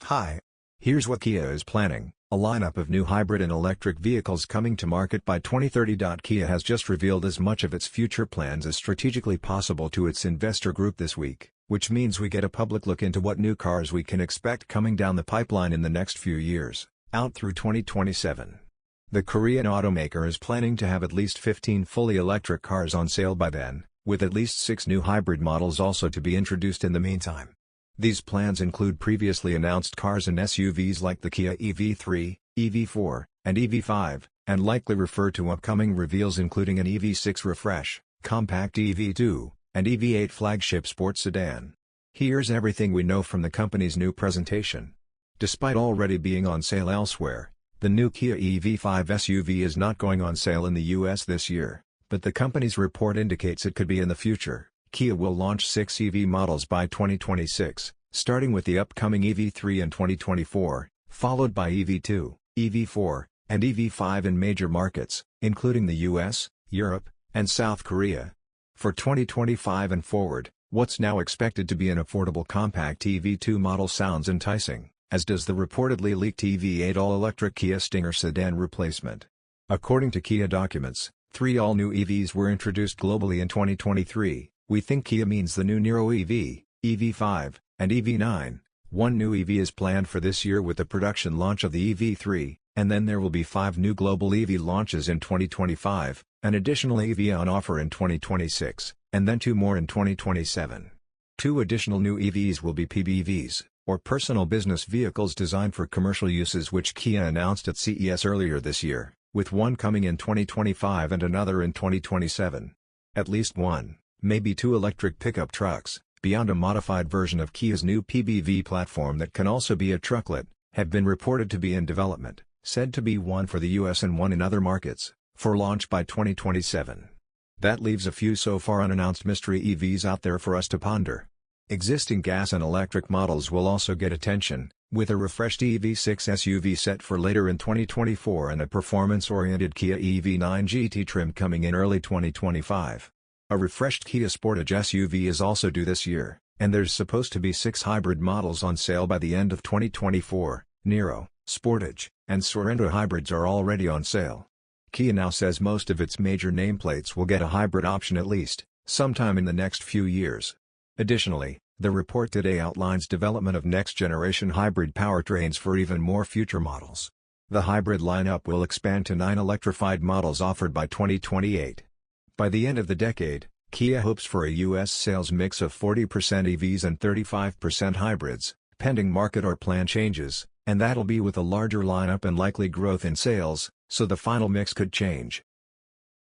Hi. Here's what Kia is planning: a lineup of new hybrid and electric vehicles coming to market by 2030. Kia has just revealed as much of its future plans as strategically possible to its investor group this week, which means we get a public look into what new cars we can expect coming down the pipeline in the next few years, out through 2027. The Korean automaker is planning to have at least 15 fully electric cars on sale by then, with at least 6 new hybrid models also to be introduced in the meantime. These plans include previously announced cars and SUVs like the Kia EV3, EV4, and EV5, and likely refer to upcoming reveals including an EV6 refresh, compact EV2, and EV8 flagship sports sedan. Here's everything we know from the company's new presentation. Despite already being on sale elsewhere, the new Kia EV5 SUV is not going on sale in the US this year, but the company's report indicates it could be in the future. Kia will launch 6 EV models by 2026, starting with the upcoming EV3 in 2024, followed by EV2, EV4, and EV5 in major markets, including the US, Europe, and South Korea. For 2025 and forward, what's now expected to be an affordable compact EV2 model sounds enticing, as does the reportedly leaked EV8 all-electric Kia Stinger sedan replacement. According to Kia documents, 3 all-new EVs were introduced globally in 2023. We think Kia means the new Niro EV, EV5, and EV9. One new EV is planned for this year with the production launch of the EV3, and then there will be 5 new global EV launches in 2025, an additional EV on offer in 2026, and then 2 more in 2027. 2 additional new EVs will be PBVs, or personal business vehicles designed for commercial uses, which Kia announced at CES earlier this year, with one coming in 2025 and another in 2027. At least 1, maybe 2 electric pickup trucks, beyond a modified version of Kia's new PBV platform that can also be a trucklet, have been reported to be in development, said to be one for the US and one in other markets, for launch by 2027. That leaves a few so far unannounced mystery EVs out there for us to ponder. Existing gas and electric models will also get attention, with a refreshed EV6 SUV set for later in 2024 and a performance-oriented Kia EV9 GT trim coming in early 2025. A refreshed Kia Sportage SUV is also due this year, and there's supposed to be 6 hybrid models on sale by the end of 2024. Niro, Sportage, and Sorento hybrids are already on sale. Kia now says most of its major nameplates will get a hybrid option at least, sometime in the next few years. Additionally, the report today outlines development of next-generation hybrid powertrains for even more future models. The hybrid lineup will expand to 9 electrified models offered by 2028. By the end of the decade, Kia hopes for a U.S. sales mix of 40% EVs and 35% hybrids, pending market or plan changes, and that'll be with a larger lineup and likely growth in sales, so the final mix could change.